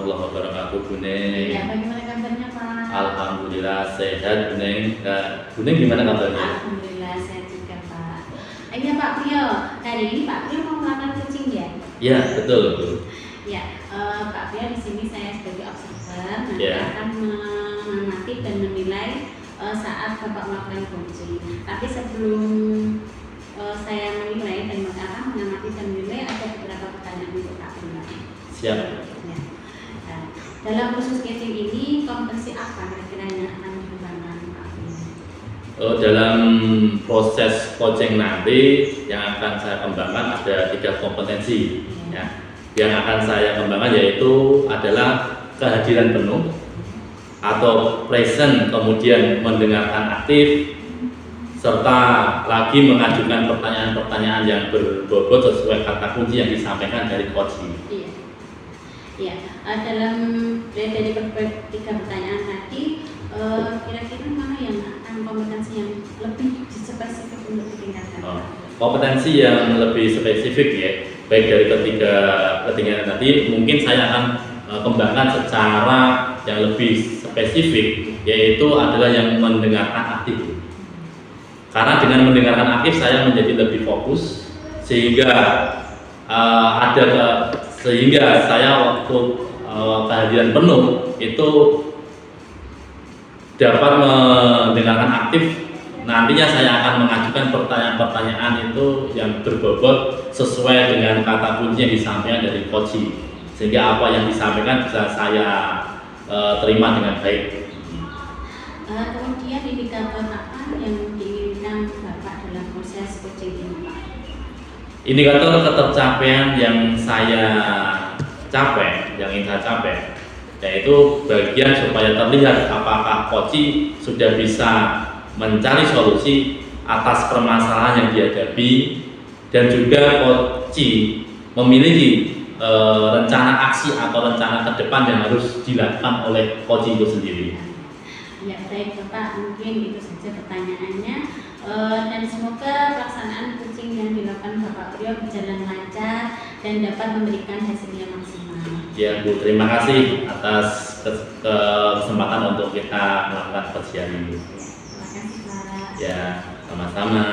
warahmatullahi wabarakatuh, Buneng. Ya, bagaimana kabarnya Pak? Alhamdulillah sehat, Buneng. Nah, Buneng gimana kabarnya? Alhamdulillah sehat juga Pak. Iya Pak Priyo, hari ini Pak Priyo mau melamar kucing ya? Ya, betul. Ya, Pak Priyo di sini saya sebagai observer nanti Ya. akan mengamati dan menilai saat Bapak melakukan kucing. Tapi sebelum saya menilai dan mengamati dan menilai, ada beberapa pertanyaan untuk Pak Priyo. Siap. Ya. Nah, dalam khusus catching ini kompetensi apa kira-kira yang akan dikembangkan Pak Priyo? Dalam proses coaching nanti yang akan saya kembangkan ada 3 kompetensi. Ya. Yang akan saya kembangkan yaitu adalah kehadiran penuh atau present, kemudian mendengarkan aktif, serta lagi mengajukan pertanyaan-pertanyaan yang berbobot sesuai kata kunci yang disampaikan dari coaching. Iya. Iya, dalam dari 3 pertanyaan tadi, kira-kira mana yang akan kompetensi yang lebih spesifik untuk ditingkatkan? Kompetensi yang lebih spesifik ya, baik dari ketiga pertanyaan tadi, mungkin saya akan kembangkan secara yang lebih spesifik, yaitu adalah yang mendengarkan aktif. Karena dengan mendengarkan aktif saya menjadi lebih fokus, sehingga sehingga saya waktu kehadiran penuh itu dapat mendengarkan aktif. Nantinya saya akan mengajukan pertanyaan-pertanyaan itu yang berbobot sesuai dengan kata kunci yang disampaikan dari coaching, sehingga apa yang disampaikan bisa saya terima dengan baik. Kemudian indikator apa yang diinginkan Bapak dalam proses coaching ini Pak? Indikator ketercapaian yang saya capai, yang ingin saya capai, yaitu bagian supaya terlihat apakah coaching sudah bisa mencari solusi atas permasalahan yang dihadapi, dan juga coaching memiliki rencana aksi atau rencana ke depan yang harus dilakukan oleh coaching itu sendiri. Ya baik Bapak, mungkin itu saja pertanyaannya, dan semoga pelaksanaan coaching yang dilakukan Bapak Priyo berjalan lancar dan dapat memberikan hasilnya maksimal. Ya Bu, terima kasih atas kesempatan untuk kita melakukan kajian ini. Terima kasih Pak. Ya, sama-sama.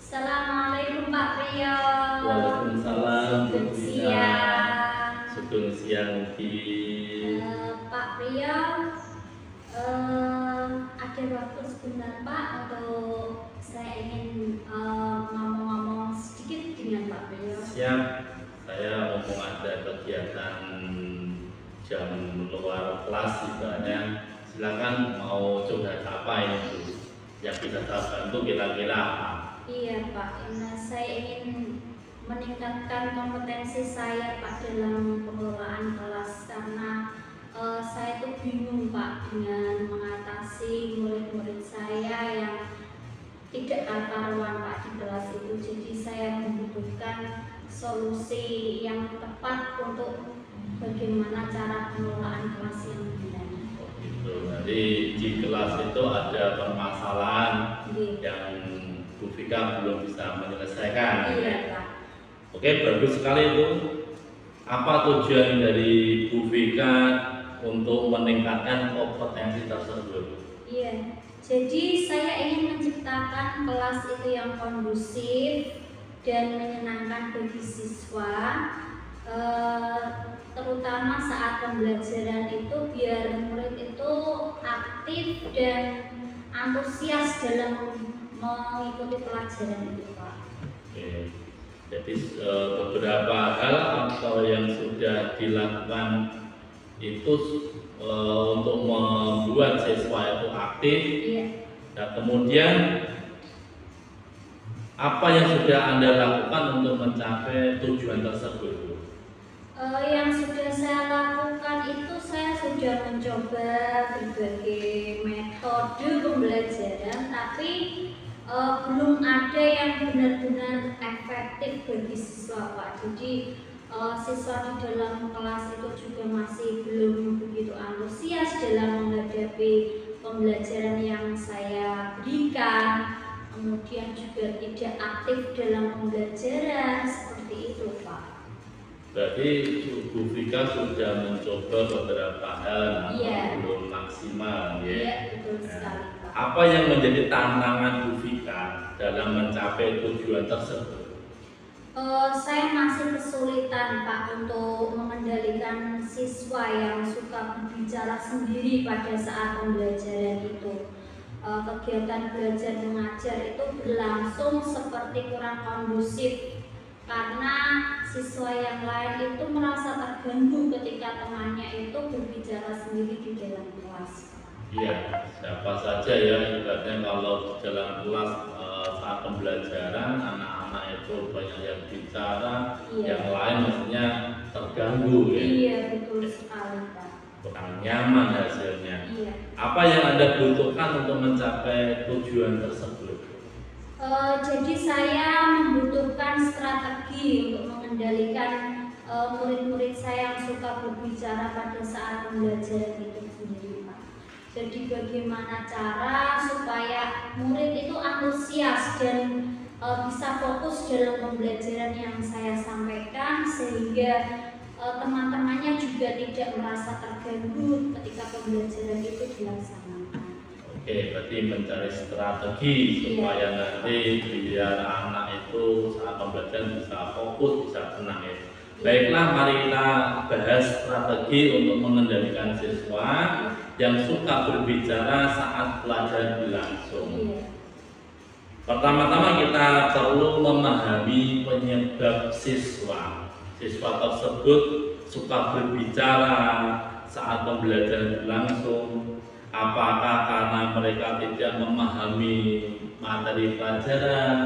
Assalamualaikum Pak Priyo. Waalaikumsalam. Selamat siang. Sugeng siang Ki. Pak Priyo, ada waktu sebentar Pak atau saya ingin ngomong-ngomong sedikit dengan Pak Priyo? Siap. Saya mumpung ada kegiatan jam luar kelas ibaratnya, silakan mau coba apa ini Bu, yang bisa saya bantu kira-kira apa? Iya Pak, saya ingin meningkatkan kompetensi saya Pak dalam pengelolaan kelas, karena saya tuh bingung Pak dengan mengatasi murid-murid saya yang tidak karuan Pak di kelas itu. Jadi saya membutuhkan solusi yang tepat untuk bagaimana cara pengelolaan kelas yang benar. Gitu. Jadi di kelas itu ada permasalahan yang Bu Vika belum bisa menyelesaikan. Iya Pak. Oke, bagus sekali itu. Apa tujuan dari Bu Vika untuk meningkatkan kompetensi tersebut? Iya, jadi saya ingin menciptakan kelas itu yang kondusif dan menyenangkan bagi siswa, terutama saat pembelajaran itu, biar murid itu aktif dan antusias dalam mengikuti pelajaran itu Pak. Oke. Jadi beberapa hal atau yang sudah dilakukan itu untuk membuat siswa itu aktif. Iya. Dan kemudian apa yang sudah Anda lakukan untuk mencapai tujuan tersebut? Yang sudah saya lakukan itu, saya sudah mencoba berbagai metode pembelajaran, tapi belum ada yang benar-benar efektif bagi siswa Pak. Jadi siswa di dalam kelas itu juga masih belum begitu antusias dalam menghadapi pembelajaran yang saya berikan. kemudian juga tidak aktif dalam pembelajaran, seperti itu Pak. Berarti Bu Vika sudah mencoba beberapa hal namun Iya. belum maksimal ya. Iya, betul Nah, sekali Pak. apa yang menjadi tantangan Bu Vika dalam mencapai tujuan tersebut? Saya masih kesulitan Pak untuk mengendalikan siswa yang suka berbicara sendiri pada saat pembelajaran itu. Kegiatan belajar mengajar itu berlangsung seperti kurang kondusif karena siswa yang lain itu merasa terganggu ketika temannya itu berbicara sendiri di dalam kelas. Iya, siapa saja ya ibaratnya kalau di dalam kelas saat pembelajaran anak-anak itu banyak yang bicara, Iya. yang lain maksudnya terganggu ya, Iya, betul sekali Pak. kurang nyaman hasilnya. Iya. Apa yang Anda butuhkan untuk mencapai tujuan tersebut? Jadi saya membutuhkan strategi untuk mengendalikan murid-murid saya yang suka berbicara pada saat pembelajaran itu sendiri Pak. Jadi bagaimana cara supaya murid itu antusias dan bisa fokus dalam pembelajaran yang saya sampaikan sehingga teman-temannya juga tidak merasa terganggu ketika pembelajaran itu dilaksanakan. Oke, berarti mencari strategi supaya nanti biar anak itu saat pembelajaran bisa fokus, bisa tenang ya. Baiklah, mari kita bahas strategi untuk mengendalikan siswa yang suka berbicara saat pelajaran berlangsung. Iya. Pertama-tama kita perlu memahami penyebab siswa. Siswa tersebut suka berbicara saat pembelajaran berlangsung. Apakah karena mereka tidak memahami materi pelajaran?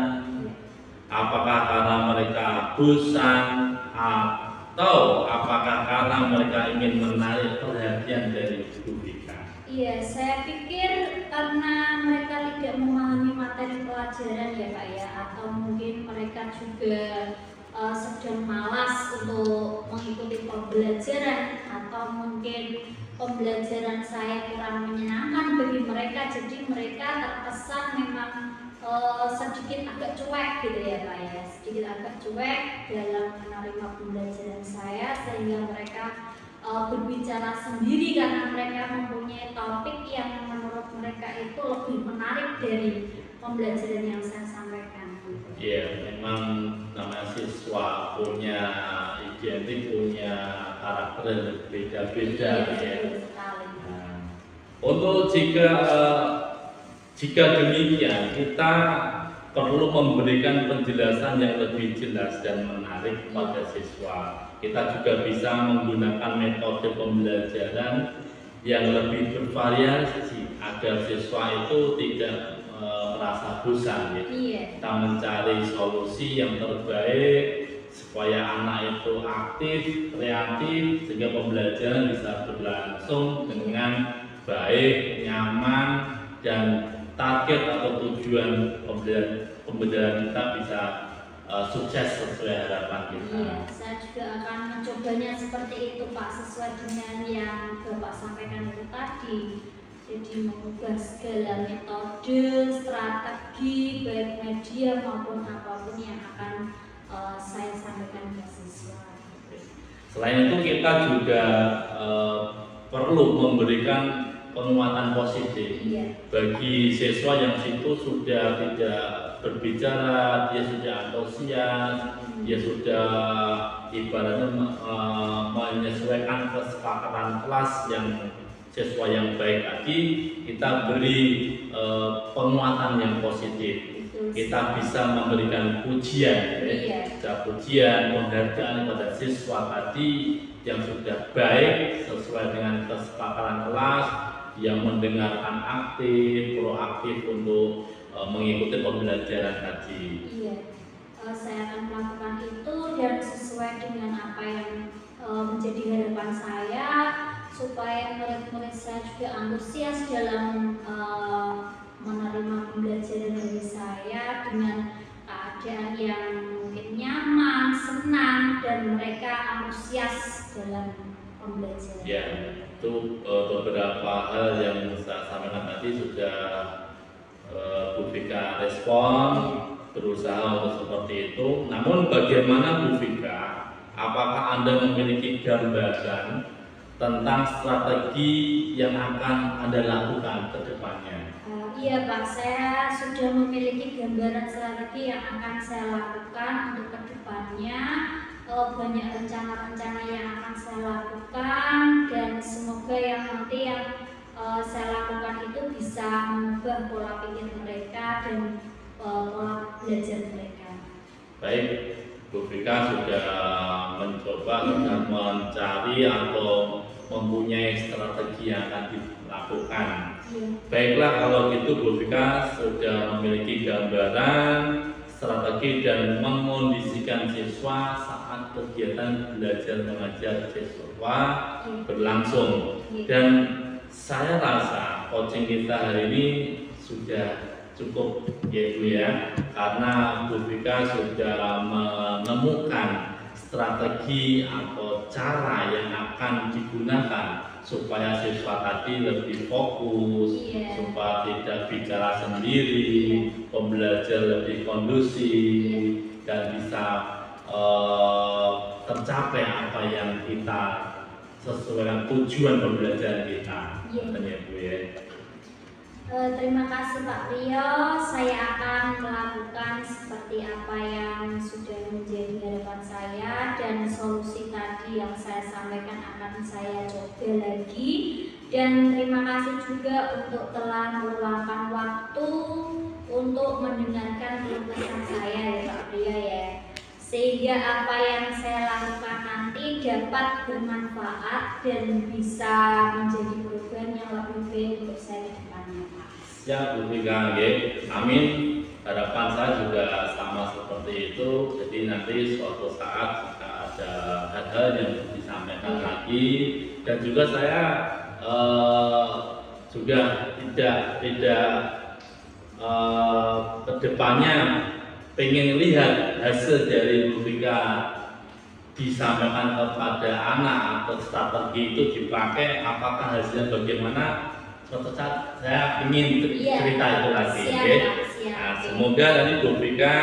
Apakah karena mereka bosan? Atau apakah karena mereka ingin menarik perhatian dari guru Vika? Iya, saya pikir karena mereka tidak memahami materi pelajaran ya Pak ya, atau mungkin mereka juga sedang malas untuk mengikuti pembelajaran, atau mungkin pembelajaran saya kurang menyenangkan bagi mereka, jadi mereka terkesan memang sedikit agak cuek gitu ya Pak ya, sedikit agak cuek dalam menerima pembelajaran saya sehingga mereka berbicara sendiri karena mereka mempunyai topik yang menurut mereka itu lebih menarik dari pembelajaran yang saya sampaikan. Iya, memang namanya siswa punya identik, punya karakter yang berbeda-beda ya. Nah, untuk jika demikian kita perlu memberikan penjelasan yang lebih jelas dan menarik kepada siswa. Kita juga bisa menggunakan metode pembelajaran yang lebih bervariasi agar siswa itu tidak merasa bosan ya. Kita mencari solusi yang terbaik supaya anak itu aktif, kreatif sehingga pembelajaran bisa berlangsung dengan baik, nyaman, dan target atau tujuan pembelajaran kita bisa sukses sesuai harapan kita. Iya, saya juga akan mencobanya seperti itu Pak, sesuai dengan yang Bapak sampaikan itu tadi. Jadi mengubah segala metode, strategi, baik media maupun apapun yang akan saya sampaikan ke siswa. Selain itu kita juga perlu memberikan penguatan positif bagi siswa yang situ sudah tidak berbicara, dia sudah antusias, dia sudah ibaratnya menyesuaikan kesepakatan kelas yang siswa yang baik tadi, kita beri penguatan yang positif. Kita bisa memberikan pujian, pujian, penghargaan kepada siswa tadi yang sudah baik sesuai dengan kesepakatan kelas, yang mendengarkan aktif, proaktif untuk mengikuti pembelajaran tadi. Iya, saya akan melakukan itu dan sesuai dengan apa yang menjadi harapan saya, supaya murid-murid saya juga antusias dalam menerima pembelajaran dari saya dengan keadaan yang mungkin nyaman, senang, dan mereka antusias dalam pembelajaran. Ya, itu beberapa hal yang saya sampaikan tadi sudah Bu Vika respon, berusaha untuk seperti itu. Namun bagaimana Bu Vika? Apakah Anda memiliki gambaran tentang strategi yang akan Anda lakukan ke depannya? Iya Pak, saya sudah memiliki gambaran strategi yang akan saya lakukan untuk ke depannya. Banyak rencana-rencana yang akan saya lakukan, dan semoga yang nanti yang saya lakukan itu bisa mengubah pola pikir mereka dan pola belajar mereka. Baik, Bu Vika sudah mencoba dan mencari atau mempunyai strategi yang akan dilakukan. Baiklah, kalau gitu Bu Vika sudah memiliki gambaran strategi dan mengondisikan siswa saat kegiatan belajar mengajar siswa berlangsung. Dan saya rasa coaching kita hari ini sudah cukup ya Bu ya, karena Bu Vika sudah menemukan strategi atau cara yang akan digunakan supaya siswa tadi lebih fokus, supaya tidak bicara sendiri, pembelajar lebih kondusif, dan bisa tercapai apa yang kita sesuai dengan tujuan pembelajaran kita. Ya Bu ya. Terima kasih Pak Priyo, saya akan melakukan seperti apa yang sudah menjadi harapan saya, dan solusi tadi yang saya sampaikan akan saya coba lagi. Dan terima kasih juga untuk telah meluangkan waktu untuk mendengarkan keluh kesah saya ya Pak Priyo ya, sehingga apa yang saya lakukan nanti dapat bermanfaat dan bisa menjadi perubahan yang lebih baik untuk saya ke depannya Pak. Ya Bu Vika, amin. Harapan saya juga sama seperti itu. Jadi nanti suatu saat jika ada hal-hal yang disampaikan lagi, dan juga saya juga tidak kedepannya pengen lihat hasil dari Bu Vika disampaikan kepada anak atau strategi itu dipakai, apakah hasilnya bagaimana. Suatu saat saya ingin cerita itu lagi. Nah, semoga nanti Bu Vika,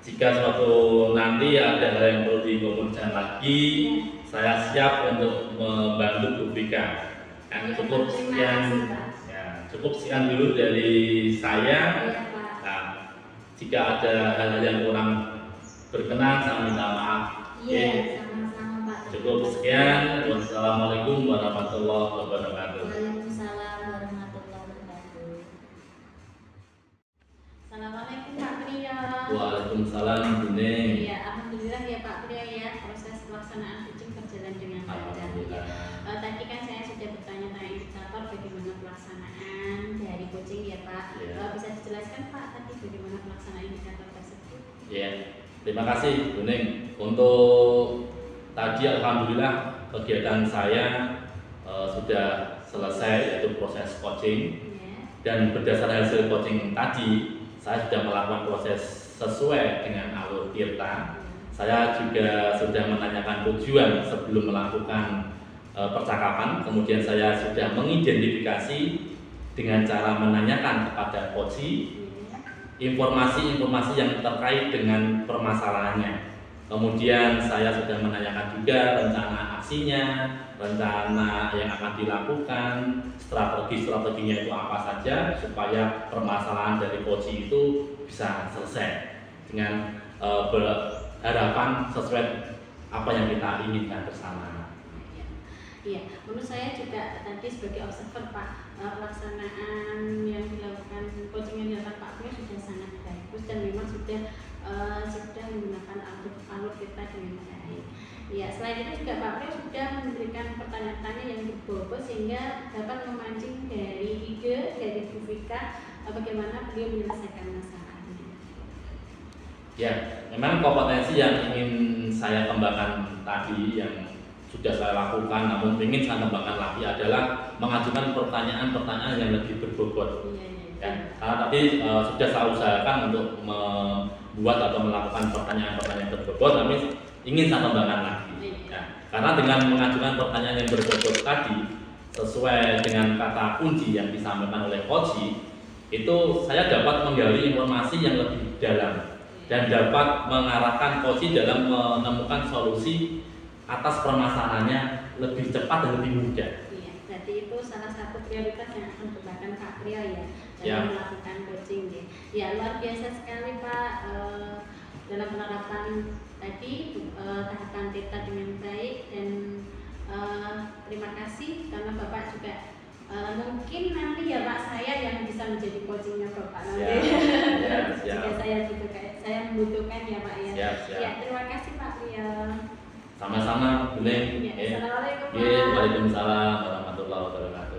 jika suatu nanti ada hal yang perlu dikomunikasikan lagi, saya siap untuk membantu Bu Vika. Cukup sekian dulu dari saya. Nah, jika ada hal-hal yang kurang berkenan, saya minta maaf. Sama-sama Pak. Cukup sekian. Wassalamualaikum warahmatullahi wabarakatuh. Waalaikumsalam warahmatullahi wabarakatuh. Assalamualaikum Pak Priyo. Waalaikumsalam Bu Ning. Iya, alhamdulillah ya Pak Priyo ya, proses pelaksanaan coaching berjalan dengan lancar. Tadi kan saya sudah bertanya-tanya indikator bagaimana pelaksanaan dari coaching ya Pak. Bisa dijelaskan Pak tadi bagaimana pelaksanaan indikator tersebut? Iya, terima kasih Bu Ning. Untuk tadi alhamdulillah kegiatan saya sudah selesai, yaitu proses coaching. Dan berdasarkan hasil coaching tadi, saya sudah melakukan proses sesuai dengan alur Tirta. Saya juga sudah menanyakan tujuan sebelum melakukan percakapan. Kemudian saya sudah mengidentifikasi dengan cara menanyakan kepada coach informasi-informasi yang terkait dengan permasalahannya. Kemudian saya sudah menanyakan juga rencana aksinya, rencana yang akan dilakukan, strategi-strateginya itu apa saja supaya permasalahan dari coach itu bisa selesai dengan berharapan sesuai apa yang kita inginkan bersama. Iya, menurut saya juga tadi sebagai observer Pak, pelaksanaan yang dilakukan coaching yang dilakukan Pak Priyo sudah sangat bagus, dan memang sudah menggunakan alur kita dengan baik. Ya, selain itu juga Pak Priyo sudah memberikan pertanyaan-pertanyaan yang berbobot sehingga dapat memancing dari ide dari Bu Vika bagaimana beliau menyelesaikan masalah ini. Ya, memang kompetensi yang ingin saya kembangkan tadi yang sudah saya lakukan, namun ingin saya kembangkan lagi adalah mengajukan pertanyaan-pertanyaan yang lebih berbobot. Ya, karena tadi sudah saya usahakan untuk membuat atau melakukan pertanyaan-pertanyaan berbobot, tapi ingin saya kembangkan lagi. Ya, karena dengan mengajukan pertanyaan yang berbobot tadi, sesuai dengan kata kunci yang disampaikan oleh coach, itu saya dapat menggali informasi yang lebih dalam dan dapat mengarahkan coach dalam menemukan solusi atas permasalahannya lebih cepat dan lebih mudah. Iya, jadi itu salah satu prioritas yang akan dilakukan Pak Trio ya dalam Ya. melakukan coaching ya. Ya luar biasa sekali Pak dalam penerapan tadi tahapan teta dengan baik dan terima kasih karena Bapak juga mungkin nanti ya Pak saya yang bisa menjadi coachingnya Bapak nanti. Siap. Jika saya saya membutuhkan ya Pak ya. Siap. Ya terima kasih Pak Trio. Sama-sama, boleh. Ya, assalamualaikum Pak. Waalaikumsalam warahmatullahi wabarakatuh.